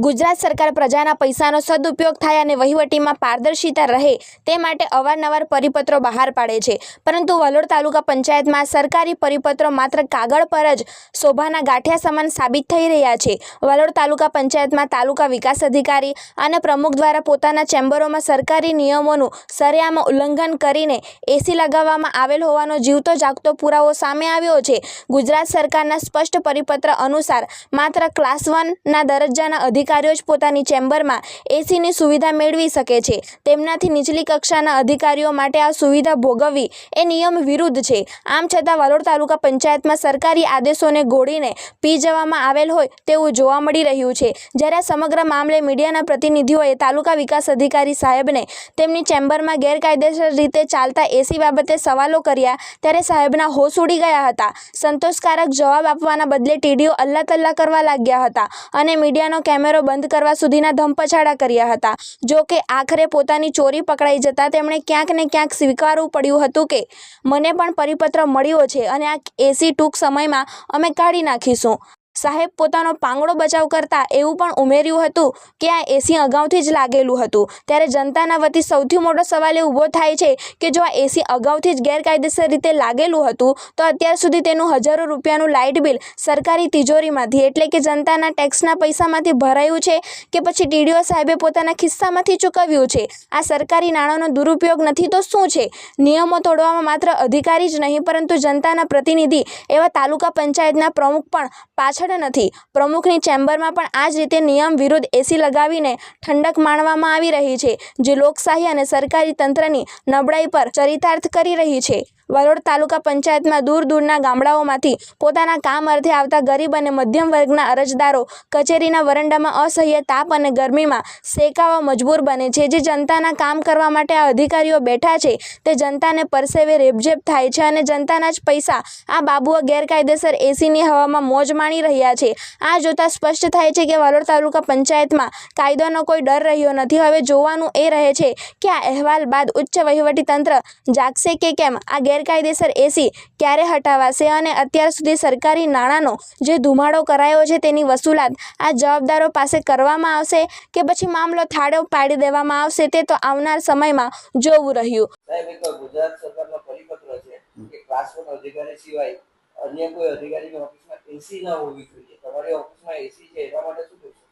ગુજરાત સરકાર પ્રજાના પૈસાનો સદુપયોગ થાય અને વહીવટીમાં પારદર્શિતા રહે તે માટે અવારનવાર પરિપત્રો બહાર પાડે છે, પરંતુ વલોડ તાલુકા પંચાયતમાં સરકારી પરિપત્રો માત્ર કાગળ પર જ શોભાના ગાંઠિયા સમાન સાબિત થઈ રહ્યા છે। વલોડ તાલુકા પંચાયતમાં તાલુકા વિકાસ અધિકારી અને પ્રમુખ દ્વારા પોતાના ચેમ્બરોમાં સરકારી નિયમોનું સરેઆમ ઉલ્લંઘન કરીને એસી લગાવવામાં આવેલ હોવાનો જીવતો જાગતો પુરાવો સામે આવ્યો છે। ગુજરાત સરકારના સ્પષ્ટ પરિપત્ર અનુસાર માત્ર ક્લાસ 1ના દરજ્જાના અધિકારીઓ જ પોતાની ચેમ્બરમાં એસીની સુવિધા મેળવી શકે છે। તેમનાથી નીચલી કક્ષાના અધિકારીઓ માટે આ સુવિધા ભોગવવી એ નિયમ વિરુદ્ધ છે। આમ છતાં વલોડ તાલુકા પંચાયતમાં સરકારી આદેશોને ગોળીને પી જવામાં આવેલ હોય તેવું જોવા મળી રહ્યું છે। જ્યારે સમગ્ર મામલે મીડિયાના પ્રતિનિધિઓએ તાલુકા વિકાસ અધિકારી સાહેબને તેમની ચેમ્બરમાં ગેરકાયદેસર રીતે ચાલતા એસી બાબતે સવાલો કર્યા ત્યારે સાહેબના હોશ ઉડી ગયા હતા। સંતોષકારક જવાબ આપવાના બદલે ટીડીઓ અલ્લા તલ્લા કરવા લાગ્યા હતા અને મીડિયાનો કેમેરો બંધ કરવા સુધીના ધમપછાડા કર્યા હતા। જો કે આખરે પોતાની ચોરી પકડાઈ જતાં તેમણે ક્યાંક ને ક્યાંક સ્વીકારવું પડ્યું હતું કે મને પણ પરિપત્ર મળ્યો છે અને આ એસી ટૂંક સમયમાં અમે કાઢી નાખીશું। સાહેબ પોતાનો પાંગડો બચાવ કરતા એવું પણ ઉમેર્યું હતું કે આ એસી અગાઉથી જ લાગેલું હતું। ત્યારે જનતાના વતી સૌથી મોટો સવાલ એ ઊભો થાય છે કે જો આ એસી અગાઉથી જ ગેરકાયદેસર રીતે લાગેલું હતું તો અત્યાર સુધી તેનું હજારો રૂપિયાનું લાઇટ બિલ સરકારી તિજોરીમાંથી એટલે કે જનતાના ટેક્સના પૈસામાંથી ભરાયું છે કે પછી ટીડીઓ સાહેબે પોતાના ખિસ્સામાંથી ચૂકવ્યું છે? આ સરકારી નાણાંનો દુરુપયોગ નથી તો શું છે? નિયમો તોડવામાં માત્ર અધિકારી જ નહીં પરંતુ જનતાના પ્રતિનિધિ એવા તાલુકા પંચાયતના પ્રમુખ પણ પાછળ નથી। પ્રમુખની ચેમ્બરમાં પણ આ જ રીતે નિયમ વિરુદ્ધ એસી લગાવીને ઠંડક માણવામાં આવી રહી છે, જે લોકશાહી અને સરકારી તંત્રની નબળાઈ પર ચરિતાર્થ કરી રહી છે। વલોડ તાલુકા પંચાયતમાં દૂર દૂરના ગામડાઓમાંથી પોતાના કામ અર્થે આવતા ગરીબ અને મધ્યમ વર્ગના અરજદારો કચેરીના વરંડામાં અસહ્ય તાપ અને ગરમીમાં શેકાવા મજબૂર બને છે। જે જનતાના કામ કરવા માટે આ અધિકારીઓ બેઠા છે તે જનતાને પરસેવે રેબઝેબ થાય છે અને જનતાના જ પૈસા આ બાબુઓ ગેરકાયદેસર એસીની હવામાં મોજ માણી રહ્યા છે। આ જોતા સ્પષ્ટ થાય છે કે વલોડ તાલુકા પંચાયતમાં કાયદોનો કોઈ ડર રહ્યો નથી। હવે જોવાનું એ રહે છે કે આ અહેવાલ બાદ ઉચ્ચ વહીવટી તંત્ર જાગશે કે કેમ, આ ગેરકાયદેસર એસી ક્યારે હટાવાશે અને અત્યાર સુધી સરકારી નાણાંનો જે ધુમાડો કરાયો છે તેની વસૂલાત આ જવાબદારો પાસે કરવામાં આવશે કે પછી મામલો થાળે પાડી દેવામાં આવશે તે તો આવનાર સમયમાં જોવું રહ્યું। સાહેબ, એક ગુજરાત સરકારનો પરિપત્ર છે કે ક્લાસ 1 અધિકારી સિવાય અન્ય કોઈ અધિકારીની ઓફિસમાં એસી ન હોવી જોઈએ। તમારી ઓફિસમાં એસી છે એના માટે શું કહેશો?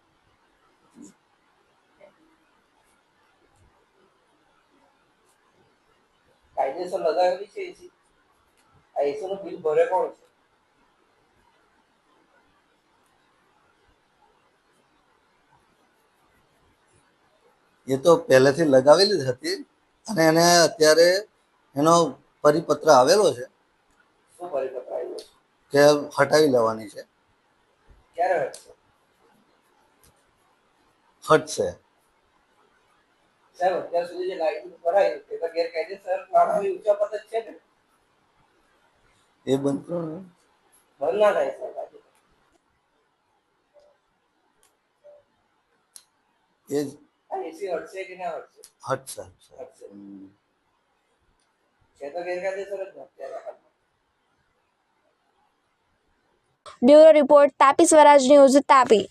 કાયદેસર લગાવેલી છે એસી? આ એસી નું બિલ ભરે કોણ છે? એ તો પહેલેથી લગાવેલી જ હતી અને એને અત્યારે એનો પરિપત્ર આવેલો છે શું પરિપત્ર આવ્યો છે કે હટાવી લેવાની છે। ક્યારે હટશે? હટશે સાહેબ, અત્યાર સુધી જે લાઇટ ભરાય તે તો ગેરકાયદેસર નાણાંની ઊંચા પદ જ છે ને? એ બંધ કરો ને। બંધ ના થાય સાહેબ આજે? એ જ આ એસી હટશે કે ના હટશે? હટશે હટશે હટશે છે તો ગેરકાયદેસર જ ને અત્યારે। બ્યુરો રિપોર્ટ, તાપી સ્વરાજ ન્યૂઝ, તાપી।